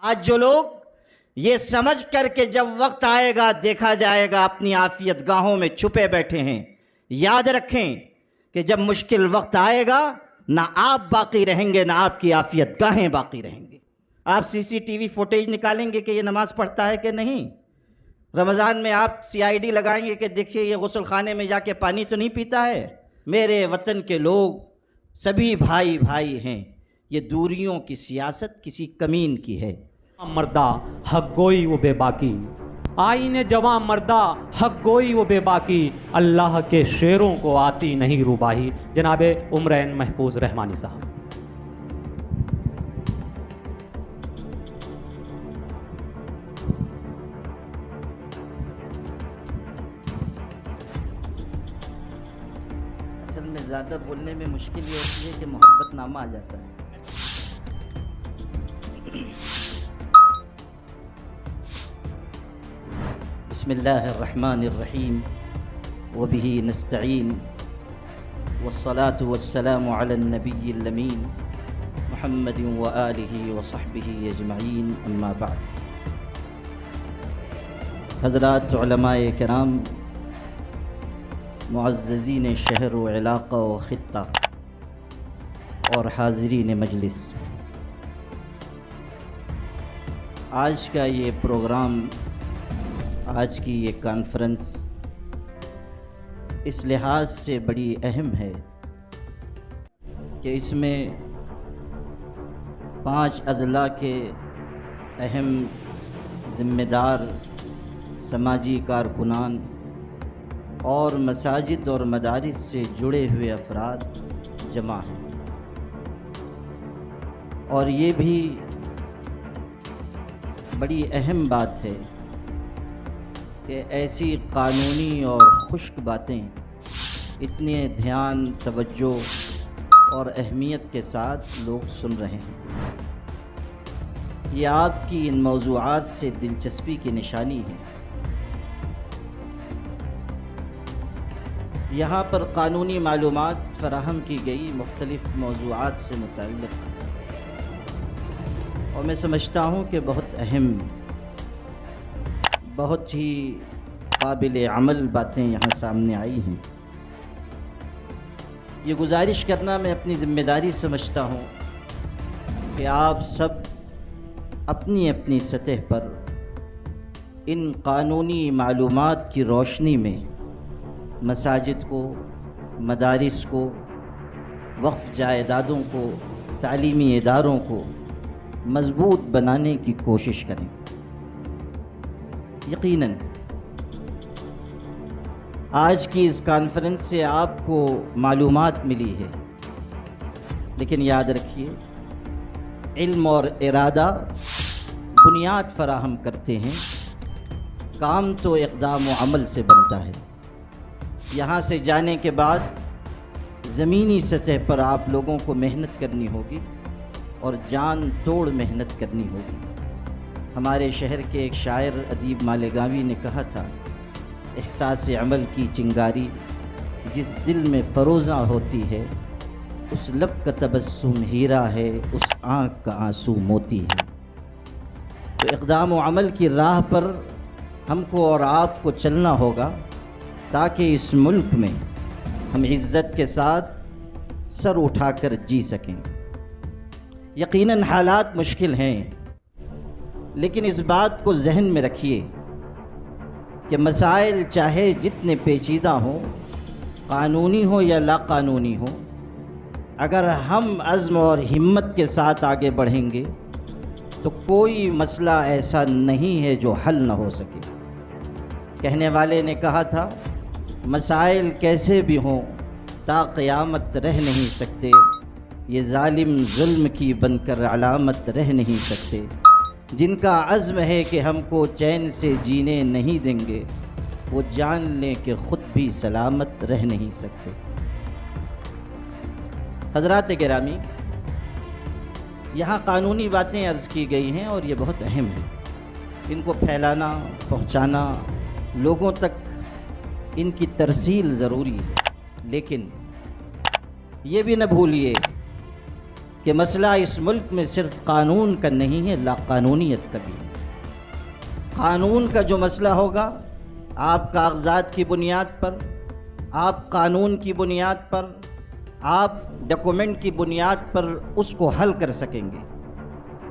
آج جو لوگ یہ سمجھ کر کہ جب وقت آئے گا دیکھا جائے گا اپنی عافیت گاہوں میں چھپے بیٹھے ہیں، یاد رکھیں کہ جب مشکل وقت آئے گا نہ آپ باقی رہیں گے نہ آپ کی عافیت گاہیں باقی رہیں گے۔ آپ سی سی ٹی وی فوٹیج نکالیں گے کہ یہ نماز پڑھتا ہے کہ نہیں، رمضان میں آپ سی آئی ڈی لگائیں گے کہ دیکھیے یہ غسل خانے میں جا کے پانی تو نہیں پیتا ہے۔ میرے وطن کے لوگ سبھی بھائی بھائی ہیں، یہ دوریوں کی سیاست کسی کمین کی ہے۔ مردہ حق گوئی و بے باکی، آئین جواں مردہ حق گوئی و بے باکی، اللہ کے شعروں کو آتی نہیں روباہی۔ جناب عمرین محفوظ رحمانی صاحب۔ اصل میں زیادہ بولنے میں مشکل یہ ہوتی ہے کہ محبت نامہ آ جاتا ہے۔ بسم اللہ الرحمن الرحیم وبہ نستعین والصلاة والسلام علی النبی الامین محمد وآلہ وصحبہ اجمعین، اما بعد۔ حضرات علماء کرام، معززین شہر و علاقہ و خطہ اور حاضرین مجلس، آج کا یہ پروگرام، آج کی یہ کانفرنس اس لحاظ سے بڑی اہم ہے کہ اس میں 5 اضلاع کے اہم ذمہ دار سماجی کارکنان اور مساجد اور مدارس سے جڑے ہوئے افراد جمع ہیں، اور یہ بھی بڑی اہم بات ہے کہ ایسی قانونی اور خشک باتیں اتنے دھیان، توجہ اور اہمیت کے ساتھ لوگ سن رہے ہیں۔ یہ آپ کی ان موضوعات سے دلچسپی کی نشانی ہے۔ یہاں پر قانونی معلومات فراہم کی گئی مختلف موضوعات سے متعلق، اور میں سمجھتا ہوں کہ بہت اہم، بہت ہی قابل عمل باتیں یہاں سامنے آئی ہیں۔ یہ گزارش کرنا میں اپنی ذمہ داری سمجھتا ہوں کہ آپ سب اپنی اپنی سطح پر ان قانونی معلومات کی روشنی میں مساجد کو، مدارس کو، وقف جائیدادوں کو، تعلیمی اداروں کو مضبوط بنانے کی کوشش کریں۔ یقیناً آج کی اس کانفرنس سے آپ کو معلومات ملی ہے، لیکن یاد رکھیے علم اور ارادہ بنیاد فراہم کرتے ہیں، کام تو اقدام و عمل سے بنتا ہے۔ یہاں سے جانے کے بعد زمینی سطح پر آپ لوگوں کو محنت کرنی ہوگی اور جان توڑ محنت کرنی ہوگی۔ ہمارے شہر کے ایک شاعر ادیب مالیگاوی نے کہا تھا، احساس عمل کی چنگاری جس دل میں فروزاں ہوتی ہے، اس لب کا تبسم ہیرا ہے، اس آنکھ کا آنسو موتی ہے۔ تو اقدام و عمل کی راہ پر ہم کو اور آپ کو چلنا ہوگا تاکہ اس ملک میں ہم عزت کے ساتھ سر اٹھا کر جی سکیں۔ یقیناً حالات مشکل ہیں، لیکن اس بات کو ذہن میں رکھیے کہ مسائل چاہے جتنے پیچیدہ ہوں، قانونی ہوں یا لا قانونی ہوں، اگر ہم عزم اور ہمت کے ساتھ آگے بڑھیں گے تو کوئی مسئلہ ایسا نہیں ہے جو حل نہ ہو سکے۔ کہنے والے نے کہا تھا، مسائل کیسے بھی ہوں تا قیامت رہ نہیں سکتے، یہ ظالم ظلم کی بن کر علامت رہ نہیں سکتے۔ جن کا عزم ہے کہ ہم کو چین سے جینے نہیں دیں گے، وہ جان لیں کہ خود بھی سلامت رہ نہیں سکتے۔ حضرات گرامی، یہاں قانونی باتیں عرض کی گئی ہیں اور یہ بہت اہم ہیں۔ ان کو پھیلانا، پہنچانا، لوگوں تک ان کی ترسیل ضروری ہے، لیکن یہ بھی نہ بھولیے کہ مسئلہ اس ملک میں صرف قانون کا نہیں ہے، لا قانونیت کا بھی ہے۔ قانون کا جو مسئلہ ہوگا آپ کاغذات کی بنیاد پر، آپ قانون کی بنیاد پر، آپ ڈاکومنٹ کی بنیاد پر اس کو حل کر سکیں گے،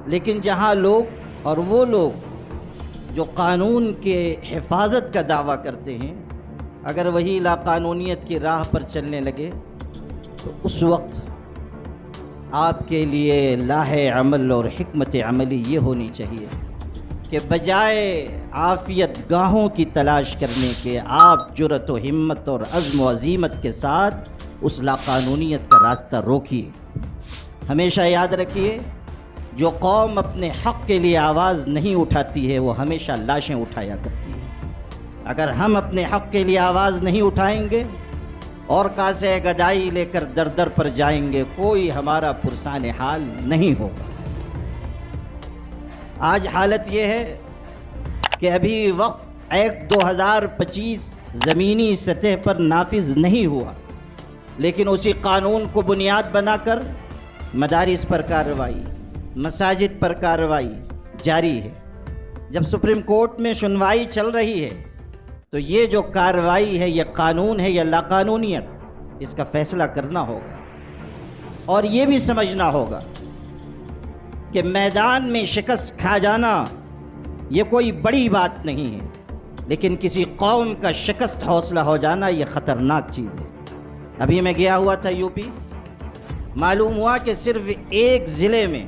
لیکن جہاں لوگ اور وہ لوگ جو قانون کے حفاظت کا دعویٰ کرتے ہیں اگر وہی لا قانونیت کی راہ پر چلنے لگے تو اس وقت آپ کے لیے لاہ عمل اور حکمت عملی یہ ہونی چاہیے کہ بجائے عافیت گاہوں کی تلاش کرنے کے آپ جرأت و ہمت اور عزم و عزیمت کے ساتھ اس لا قانونیت کا راستہ روکیے۔ ہمیشہ یاد رکھیے، جو قوم اپنے حق کے لیے آواز نہیں اٹھاتی ہے وہ ہمیشہ لاشیں اٹھایا کرتی ہے۔ اگر ہم اپنے حق کے لیے آواز نہیں اٹھائیں گے اور کاسے گدائی لے کر در در پر جائیں گے، کوئی ہمارا پرسان حال نہیں ہوگا۔ آج حالت یہ ہے کہ ابھی وقف ایکٹ 2025 زمینی سطح پر نافذ نہیں ہوا، لیکن اسی قانون کو بنیاد بنا کر مدارس پر کارروائی، مساجد پر کارروائی جاری ہے۔ جب سپریم کورٹ میں سنوائی چل رہی ہے تو یہ جو کارروائی ہے یہ قانون ہے یا لا قانونیت، اس کا فیصلہ کرنا ہوگا، اور یہ بھی سمجھنا ہوگا کہ میدان میں شکست کھا جانا یہ کوئی بڑی بات نہیں ہے، لیکن کسی قوم کا شکست حوصلہ ہو جانا یہ خطرناک چیز ہے۔ ابھی میں گیا ہوا تھا یو پی، معلوم ہوا کہ صرف ایک ضلع میں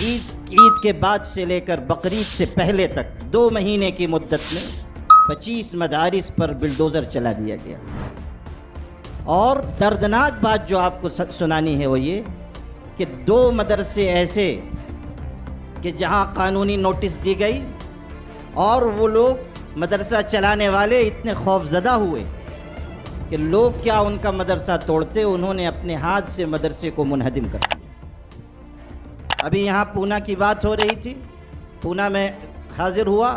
عید کے بعد سے لے کر بقرعید سے پہلے تک 2 مہینے کی مدت میں 25 مدارس پر بلڈوزر چلا دیا گیا۔ اور دردناک بات جو آپ کو سنانی ہے وہ یہ کہ 2 مدرسے ایسے کہ جہاں قانونی نوٹس دی گئی اور وہ لوگ مدرسہ چلانے والے اتنے خوف زدہ ہوئے کہ لوگ کیا ان کا مدرسہ توڑتے، انہوں نے اپنے ہاتھ سے مدرسے کو منہدم کر دیا۔ ابھی یہاں پونا کی بات ہو رہی تھی، پونا میں حاضر ہوا،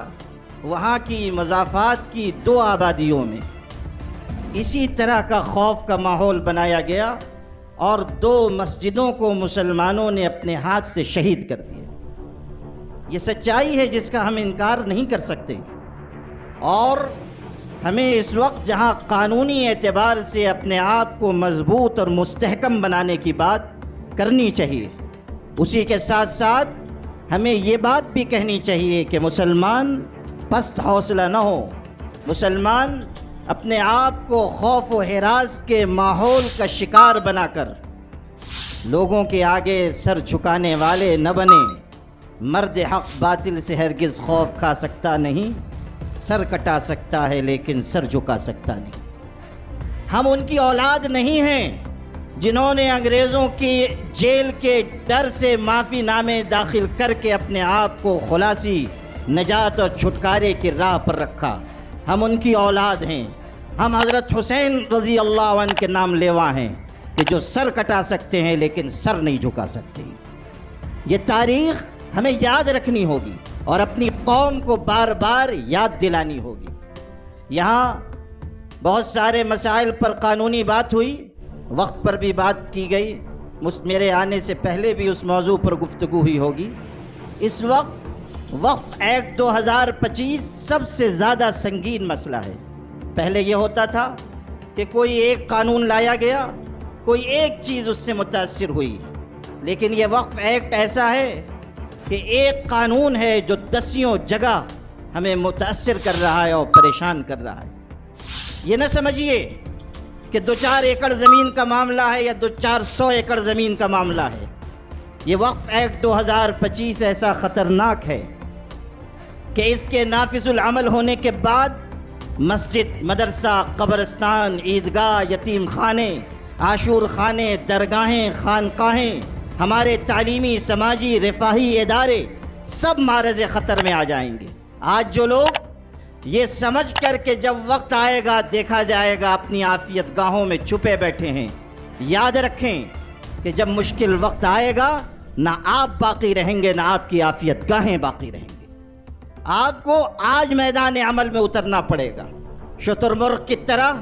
وہاں کی مضافات کی 2 آبادیوں میں اسی طرح کا خوف کا ماحول بنایا گیا اور 2 مسجدوں کو مسلمانوں نے اپنے ہاتھ سے شہید کر دیا۔ یہ سچائی ہے جس کا ہم انکار نہیں کر سکتے، اور ہمیں اس وقت جہاں قانونی اعتبار سے اپنے آپ کو مضبوط اور مستحکم بنانے کی بات کرنی چاہیے، اسی کے ساتھ ساتھ ہمیں یہ بات بھی کہنی چاہیے کہ مسلمان پست حوصلہ نہ ہو، مسلمان اپنے آپ کو خوف و ہراس کے ماحول کا شکار بنا کر لوگوں کے آگے سر جھکانے والے نہ بنے۔ مرد حق باطل سے ہرگز خوف کھا سکتا نہیں، سر کٹا سکتا ہے لیکن سر جھکا سکتا نہیں۔ ہم ان کی اولاد نہیں ہیں جنہوں نے انگریزوں کی جیل کے ڈر سے معافی نامے داخل کر کے اپنے آپ کو خلاصی نجات اور چھٹکارے کی راہ پر رکھا۔ ہم ان کی اولاد ہیں، ہم حضرت حسین رضی اللہ عنہ کے نام لیوا ہیں کہ جو سر کٹا سکتے ہیں لیکن سر نہیں جھکا سکتے۔ یہ تاریخ ہمیں یاد رکھنی ہوگی اور اپنی قوم کو بار بار یاد دلانی ہوگی۔ یہاں بہت سارے مسائل پر قانونی بات ہوئی، وقت پر بھی بات کی گئی، میرے آنے سے پہلے بھی اس موضوع پر گفتگو ہوئی ہوگی۔ اس وقت وقف ایکٹ 2025 سب سے زیادہ سنگین مسئلہ ہے۔ پہلے یہ ہوتا تھا کہ کوئی ایک قانون لایا گیا، کوئی ایک چیز اس سے متاثر ہوئی، لیکن یہ وقف ایکٹ ایسا ہے کہ ایک قانون ہے جو 10 جگہ ہمیں متاثر کر رہا ہے اور پریشان کر رہا ہے۔ یہ نہ سمجھیے کہ 2-4 ایکڑ زمین کا معاملہ ہے یا 200-400 ایکڑ زمین کا معاملہ ہے۔ یہ وقف ایکٹ 2025 ایسا خطرناک ہے کہ اس کے نافذ العمل ہونے کے بعد مسجد، مدرسہ، قبرستان، عیدگاہ، یتیم خانے، عاشور خانے، درگاہیں، خانقاہیں، ہمارے تعلیمی، سماجی، رفاہی ادارے سب معرض خطر میں آ جائیں گے۔ آج جو لوگ یہ سمجھ کر کہ جب وقت آئے گا دیکھا جائے گا اپنی عافیت گاہوں میں چھپے بیٹھے ہیں، یاد رکھیں کہ جب مشکل وقت آئے گا نہ آپ باقی رہیں گے، نہ آپ کی عافیت گاہیں باقی رہیں گے۔ آپ کو آج میدان عمل میں اترنا پڑے گا۔ شتر مرغ کی طرح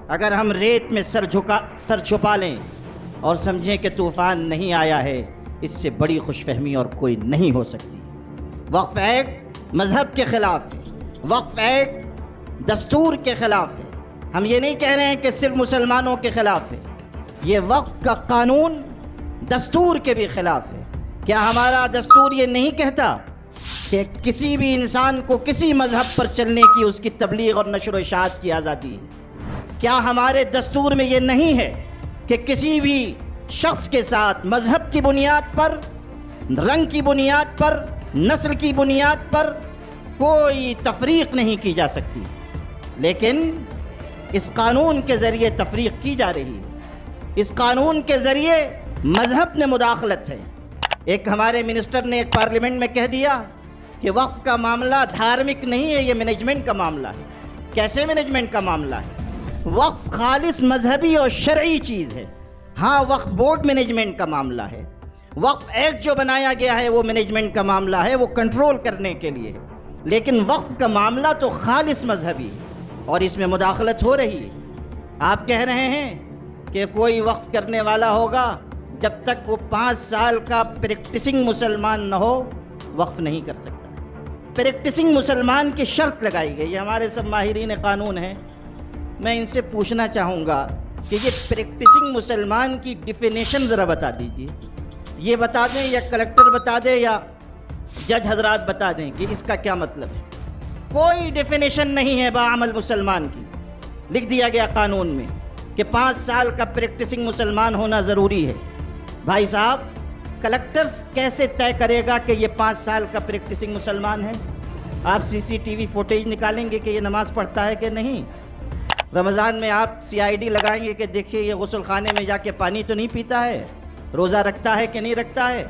اگر ہم ریت میں سر چھپا لیں اور سمجھیں کہ طوفان نہیں آیا ہے، اس سے بڑی خوش فہمی اور کوئی نہیں ہو سکتی۔ وقف ایکٹ مذہب کے خلاف ہے، وقف ایکٹ دستور کے خلاف ہے۔ ہم یہ نہیں کہہ رہے ہیں کہ صرف مسلمانوں کے خلاف ہے، یہ وقف کا قانون دستور کے بھی خلاف ہے۔ کیا ہمارا دستور یہ نہیں کہتا کہ کسی بھی انسان کو کسی مذہب پر چلنے کی، اس کی تبلیغ اور نشر و اشاعت کی آزادی ہے؟ کیا ہمارے دستور میں یہ نہیں ہے کہ کسی بھی شخص کے ساتھ مذہب کی بنیاد پر، رنگ کی بنیاد پر، نسل کی بنیاد پر کوئی تفریق نہیں کی جا سکتی؟ لیکن اس قانون کے ذریعے تفریق کی جا رہی ہے، اس قانون کے ذریعے مذہب میں مداخلت ہے۔ ایک ہمارے منسٹر نے ایک پارلیمنٹ میں کہہ دیا کہ وقف کا معاملہ دھارمک نہیں ہے، یہ مینجمنٹ کا معاملہ ہے۔ کیسے مینجمنٹ کا معاملہ ہے؟ وقف خالص مذہبی اور شرعی چیز ہے۔ ہاں، وقف بورڈ مینجمنٹ کا معاملہ ہے، وقف ایکٹ جو بنایا گیا ہے وہ مینجمنٹ کا معاملہ ہے، وہ کنٹرول کرنے کے لیے ہے، لیکن وقف کا معاملہ تو خالص مذہبی ہے اور اس میں مداخلت ہو رہی ہے۔ آپ کہہ رہے ہیں کہ کوئی وقف کرنے والا ہوگا جب تک وہ 5 سال کا پریکٹسنگ مسلمان نہ ہو وقف نہیں کر سکتا۔ پریکٹسنگ مسلمان کی شرط لگائی گئی ہے۔ ہمارے سب ماہرین قانون ہیں، میں ان سے پوچھنا چاہوں گا کہ یہ پریکٹسنگ مسلمان کی ڈیفینیشن ذرا بتا دیجیے، یہ بتا دیں یا کلکٹر بتا دیں یا جج حضرات بتا دیں کہ اس کا کیا مطلب ہے۔ کوئی ڈیفینیشن نہیں ہے باعمل مسلمان کی، لکھ دیا گیا قانون میں کہ 5 سال کا پریکٹسنگ مسلمان ہونا ضروری ہے۔ بھائی صاحب، کلکٹر کیسے طے کرے گا کہ یہ 5 سال کا پریکٹسنگ مسلمان ہے؟ آپ CCTV فوٹیج نکالیں گے کہ یہ نماز پڑھتا ہے کہ نہیں؟ رمضان میں آپ CID لگائیں گے کہ دیکھیے یہ غسل خانے میں جا کے پانی تو نہیں پیتا ہے، روزہ رکھتا ہے کہ نہیں رکھتا ہے؟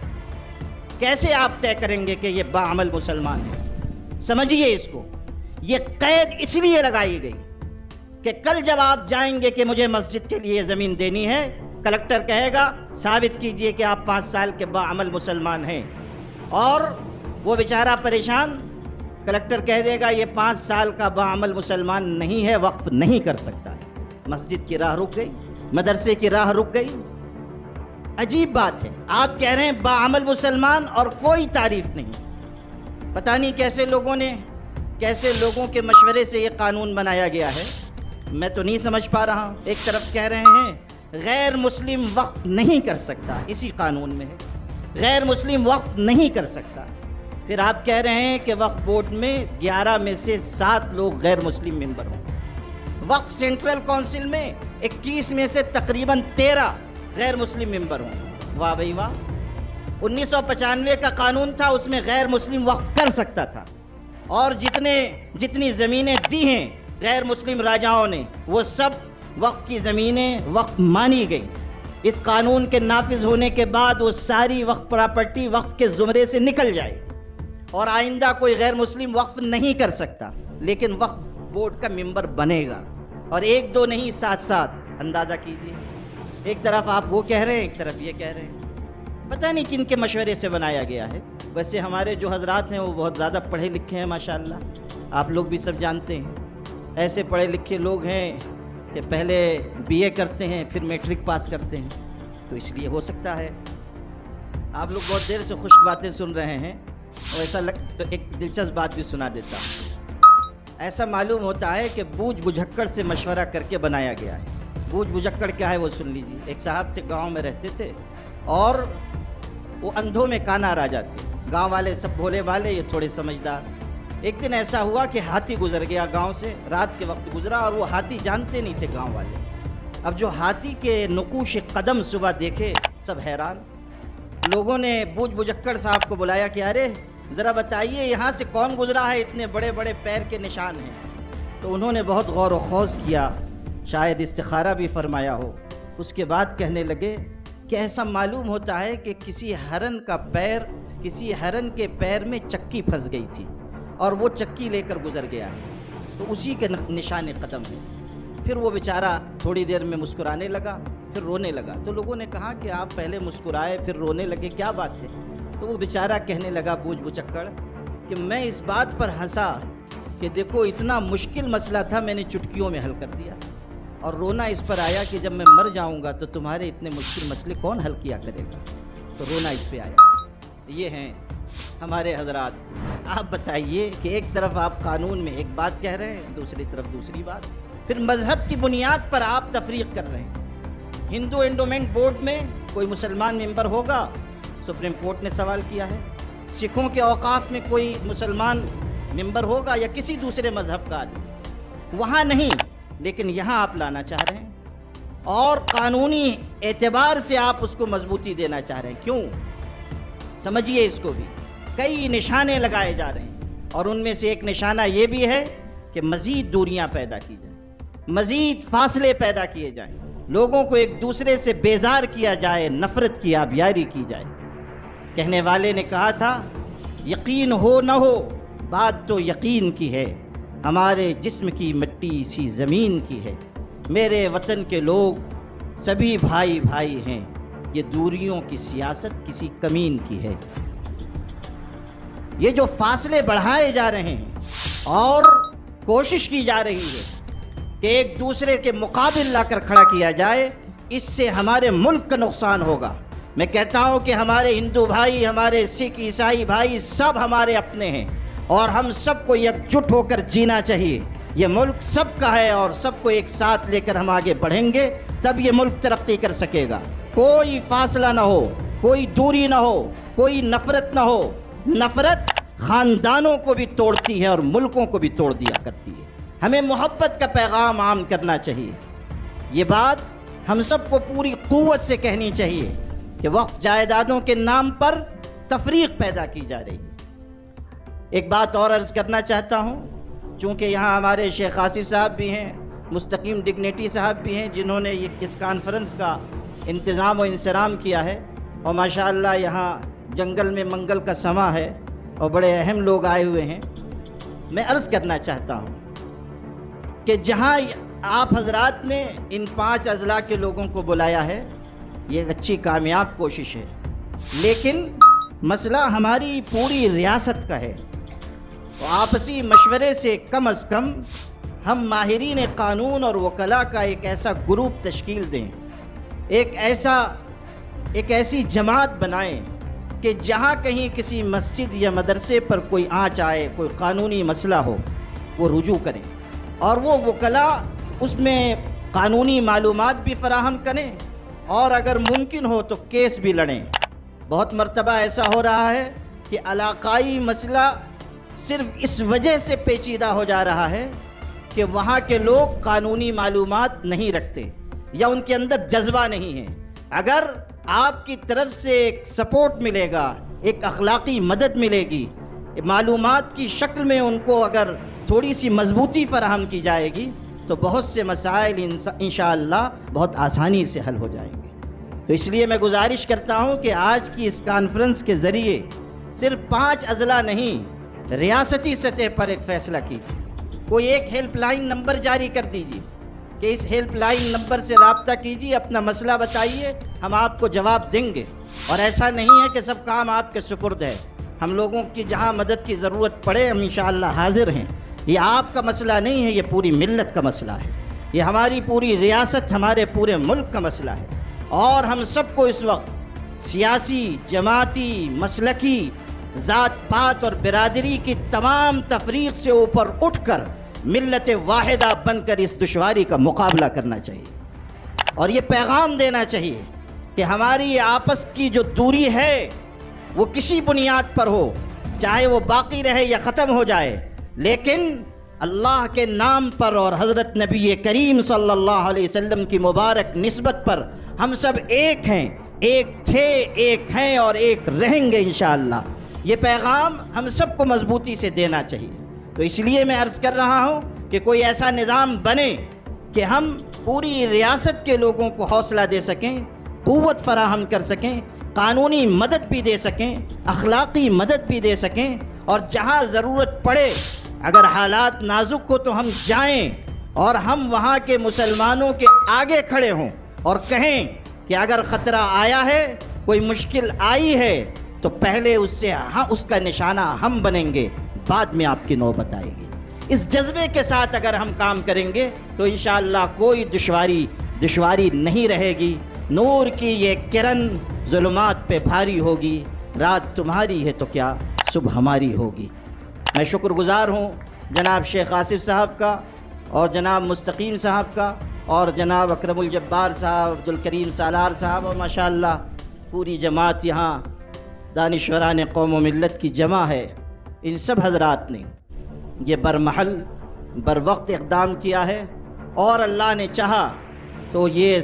کیسے آپ طے کریں گے کہ یہ باعمل مسلمان ہے؟ سمجھیے اس کو، یہ قید اس لیے لگائی گئی کہ کل جب آپ جائیں گے کہ مجھے مسجد کے لیے زمین دینی ہے، کلکٹر کہے گا ثابت کیجئے کہ آپ 5 سال کے باعمل مسلمان ہیں، اور وہ بیچارہ پریشان، کلکٹر کہہ دے گا یہ 5 سال کا باعمل مسلمان نہیں ہے، وقف نہیں کر سکتا ہے۔ مسجد کی راہ رک گئی، مدرسے کی راہ رک گئی۔ عجیب بات ہے، آپ کہہ رہے ہیں باعمل مسلمان اور کوئی تعریف نہیں۔ پتہ نہیں کیسے لوگوں کے مشورے سے یہ قانون بنایا گیا ہے، میں تو نہیں سمجھ پا رہا ہوں۔ ایک طرف کہہ رہے ہیں غیر مسلم وقف نہیں کر سکتا، اسی قانون میں ہے غیر مسلم وقف نہیں کر سکتا، پھر آپ کہہ رہے ہیں کہ وقف بورڈ میں 11 میں سے 7 لوگ غیر مسلم ممبر ہوں، وقف سینٹرل کونسل میں 21 میں سے تقریباً 13 غیر مسلم ممبر ہوں۔ واہ بھائی واہ، 1995 کا قانون تھا، اس میں غیر مسلم وقف کر سکتا تھا، اور جتنی زمینیں دی ہیں غیر مسلم راجاؤں نے وہ سب وقف کی زمینیں وقف مانی گئیں۔ اس قانون کے نافذ ہونے کے بعد وہ ساری وقف پراپرٹی وقف کے زمرے سے نکل جائے اور آئندہ کوئی غیر مسلم وقف نہیں کر سکتا، لیکن وقف بورڈ کا ممبر بنے گا، اور 1 2 نہیں 7 اندازہ کیجئے۔ ایک طرف آپ وہ کہہ رہے ہیں، ایک طرف یہ کہہ رہے ہیں، پتہ نہیں کن کے مشورے سے بنایا گیا ہے۔ ویسے ہمارے جو حضرات ہیں وہ بہت زیادہ پڑھے لکھے ہیں ماشاءاللہ، آپ لوگ بھی سب جانتے ہیں، ایسے پڑھے لکھے لوگ ہیں کہ پہلے BA کرتے ہیں پھر میٹرک پاس کرتے ہیں، تو اس لیے ہو سکتا ہے آپ لوگ بہت دیر سے خشک باتیں سن رہے ہیں، اور ایسا تو ایک دلچسپ بات بھی سنا دیتا ہوں۔ ایسا معلوم ہوتا ہے کہ بوجھ بجھکڑ سے مشورہ کر کے بنایا گیا ہے۔ بوجھ بجھکڑ کیا ہے وہ سن لیجیے۔ ایک صاحب تھے، گاؤں میں رہتے تھے، اور وہ اندھوں میں کانا راجا تھے۔ گاؤں والے سب بھولے بھالے، یہ تھوڑے سمجھدار۔ ایک دن ایسا ہوا کہ ہاتھی گزر گیا گاؤں سے، رات کے وقت گزرا، اور وہ ہاتھی جانتے نہیں تھے گاؤں والے۔ اب جو ہاتھی کے نقوش قدم صبح دیکھے سب حیران۔ لوگوں نے بوجھ بجھکڑ صاحب کو بلایا کہ ارے ذرا بتائیے یہاں سے کون گزرا ہے، اتنے بڑے بڑے پیر کے نشان ہیں۔ تو انہوں نے بہت غور و خوض کیا، شاید استخارہ بھی فرمایا ہو۔ اس کے بعد کہنے لگے کہ ایسا معلوم ہوتا ہے کہ کسی ہرن کے پیر میں چکی پھنس گئی تھی، اور وہ چکی لے کر گزر گیا ہے، تو اسی کے نشان قدم ہے۔ پھر وہ بیچارہ تھوڑی دیر میں مسکرانے لگا، پھر رونے لگا۔ تو لوگوں نے کہا کہ آپ پہلے مسکرائے پھر رونے لگے، کیا بات ہے؟ تو وہ بیچارہ کہنے لگا بوجھ بچکڑ کہ میں اس بات پر ہنسا کہ دیکھو اتنا مشکل مسئلہ تھا، میں نے چٹکیوں میں حل کر دیا۔ اور رونا اس پر آیا کہ جب میں مر جاؤں گا تو تمہارے اتنے مشکل مسئلے کون حل کیا کرے گا، تو رونا اس پہ آیا۔ یہ ہیں ہمارے حضرات۔ آپ بتائیے کہ ایک طرف آپ قانون میں ایک بات کہہ رہے ہیں، دوسری طرف دوسری بات، پھر مذہب کی بنیاد پر آپ تفریق کر رہے ہیں۔ ہندو انڈومنٹ بورڈ میں کوئی مسلمان ممبر ہوگا؟ سپریم کورٹ نے سوال کیا ہے۔ سکھوں کے اوقاف میں کوئی مسلمان ممبر ہوگا یا کسی دوسرے مذہب کا آدمی؟ وہاں نہیں، لیکن یہاں آپ لانا چاہ رہے ہیں، اور قانونی اعتبار سے آپ اس کو مضبوطی دینا چاہ رہے ہیں۔ کیوں؟ سمجھیے اس کو بھی۔ کئی نشانے لگائے جا رہے ہیں، اور ان میں سے ایک نشانہ یہ بھی ہے کہ مزید دوریاں پیدا کی جائیں، مزید فاصلے پیدا کیے جائیں، لوگوں کو ایک دوسرے سے بیزار کیا جائے، نفرت کی آبیاری کی جائے۔ کہنے والے نے کہا تھا، یقین ہو نہ ہو بات تو یقین کی ہے، ہمارے جسم کی مٹی اسی زمین کی ہے، میرے وطن کے لوگ سبھی بھائی بھائی ہیں، یہ دوریوں کی سیاست کسی کمین کی ہے۔ یہ جو فاصلے بڑھائے جا رہے ہیں اور کوشش کی جا رہی ہے کہ ایک دوسرے کے مقابل لا کر کھڑا کیا جائے، اس سے ہمارے ملک کا نقصان ہوگا۔ میں کہتا ہوں کہ ہمارے ہندو بھائی، ہمارے سکھ عیسائی بھائی سب ہمارے اپنے ہیں، اور ہم سب کو یکجٹ ہو کر جینا چاہیے۔ یہ ملک سب کا ہے، اور سب کو ایک ساتھ لے کر ہم آگے بڑھیں گے تب یہ ملک ترقی کر سکے گا۔ کوئی فاصلہ نہ ہو، کوئی دوری نہ ہو، کوئی نفرت نہ ہو۔ نفرت خاندانوں کو بھی توڑتی ہے اور ملکوں کو بھی توڑ دیا کرتی ہے۔ ہمیں محبت کا پیغام عام کرنا چاہیے۔ یہ بات ہم سب کو پوری قوت سے کہنی چاہیے کہ وقف جائیدادوں کے نام پر تفریق پیدا کی جا رہی ہے۔ ایک بات اور عرض کرنا چاہتا ہوں، چونکہ یہاں ہمارے شیخ آصف صاحب بھی ہیں، مستقیم ڈگنیٹی صاحب بھی ہیں، جنہوں نے اس کانفرنس کا انتظام و انصرام کیا ہے، اور ماشاءاللہ یہاں جنگل میں منگل کا سماں ہے اور بڑے اہم لوگ آئے ہوئے ہیں۔ میں عرض کرنا چاہتا ہوں کہ جہاں آپ حضرات نے ان 5 اضلاع کے لوگوں کو بلایا ہے، یہ ایک اچھی کامیاب کوشش ہے، لیکن مسئلہ ہماری پوری ریاست کا ہے۔ تو آپسی مشورے سے کم از کم ہم ماہرین قانون اور وکلاء کا ایک ایسا گروپ تشکیل دیں، ایک ایسی جماعت بنائیں کہ جہاں کہیں کسی مسجد یا مدرسے پر کوئی آنچ آئے، کوئی قانونی مسئلہ ہو، وہ رجوع کریں، اور وہ وکلاء اس میں قانونی معلومات بھی فراہم کریں، اور اگر ممکن ہو تو کیس بھی لڑیں۔ بہت مرتبہ ایسا ہو رہا ہے کہ علاقائی مسئلہ صرف اس وجہ سے پیچیدہ ہو جا رہا ہے کہ وہاں کے لوگ قانونی معلومات نہیں رکھتے یا ان کے اندر جذبہ نہیں ہے۔ اگر آپ کی طرف سے ایک سپورٹ ملے گا، ایک اخلاقی مدد ملے گی، معلومات کی شکل میں ان کو اگر تھوڑی سی مضبوطی فراہم کی جائے گی، تو بہت سے مسائل انشاءاللہ بہت آسانی سے حل ہو جائیں گے۔ تو اس لیے میں گزارش کرتا ہوں کہ آج کی اس کانفرنس کے ذریعے صرف 5 اضلاع نہیں، ریاستی سطح پر ایک فیصلہ کیجیے۔ کوئی ایک ہیلپ لائن نمبر جاری کر دیجیے کہ اس ہیلپ لائن نمبر سے رابطہ کیجیے، اپنا مسئلہ بتائیے، ہم آپ کو جواب دیں گے۔ اور ایسا نہیں ہے کہ سب کام آپ کے سپرد ہے، ہم لوگوں کی جہاں مدد کی ضرورت پڑے ہم انشاءاللہ حاضر ہیں۔ یہ آپ کا مسئلہ نہیں ہے، یہ پوری ملت کا مسئلہ ہے، یہ ہماری پوری ریاست، ہمارے پورے ملک کا مسئلہ ہے، اور ہم سب کو اس وقت سیاسی، جماعتی، مسلکی، ذات پات اور برادری کی تمام تفریق سے اوپر اٹھ کر ملت واحدہ بن کر اس دشواری کا مقابلہ کرنا چاہیے، اور یہ پیغام دینا چاہیے کہ ہماری آپس کی جو دوری ہے وہ کسی بنیاد پر ہو، چاہے وہ باقی رہے یا ختم ہو جائے، لیکن اللہ کے نام پر اور حضرت نبی کریم صلی اللہ علیہ وسلم کی مبارک نسبت پر ہم سب ایک ہیں، ایک تھے، ایک ہیں اور ایک رہیں گے انشاءاللہ۔ یہ پیغام ہم سب کو مضبوطی سے دینا چاہیے۔ تو اس لیے میں عرض کر رہا ہوں کہ کوئی ایسا نظام بنے کہ ہم پوری ریاست کے لوگوں کو حوصلہ دے سکیں، قوت فراہم کر سکیں، قانونی مدد بھی دے سکیں، اخلاقی مدد بھی دے سکیں، اور جہاں ضرورت پڑے، اگر حالات نازک ہو تو ہم جائیں اور ہم وہاں کے مسلمانوں کے آگے کھڑے ہوں اور کہیں کہ اگر خطرہ آیا ہے، کوئی مشکل آئی ہے، تو پہلے اس کا نشانہ ہم بنیں گے، بعد میں آپ کی نوبت آئے گی۔ اس جذبے کے ساتھ اگر ہم کام کریں گے تو انشاءاللہ کوئی دشواری نہیں رہے گی. نور کی یہ کرن ظلمات پہ بھاری ہوگی. رات تمہاری ہے تو کیا صبح ہماری ہوگی. میں شکر گزار ہوں جناب شیخ آصف صاحب کا اور جناب مستقیم صاحب کا اور جناب اکرم الجبار صاحب، عبدالکریم سالار صاحب اور ماشاءاللہ پوری جماعت یہاں دانشوران قوم و ملت کی جمع ہے. ان سب حضرات نے یہ برمحل بر وقت اقدام کیا ہے اور اللہ نے چاہا تو یہ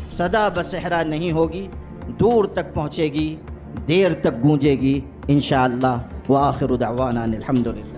صدا بصحرا نہیں ہوگی، دور تک پہنچے گی، دیر تک گونجے گی انشاءاللہ. وآخر دعوانا الحمدللہ.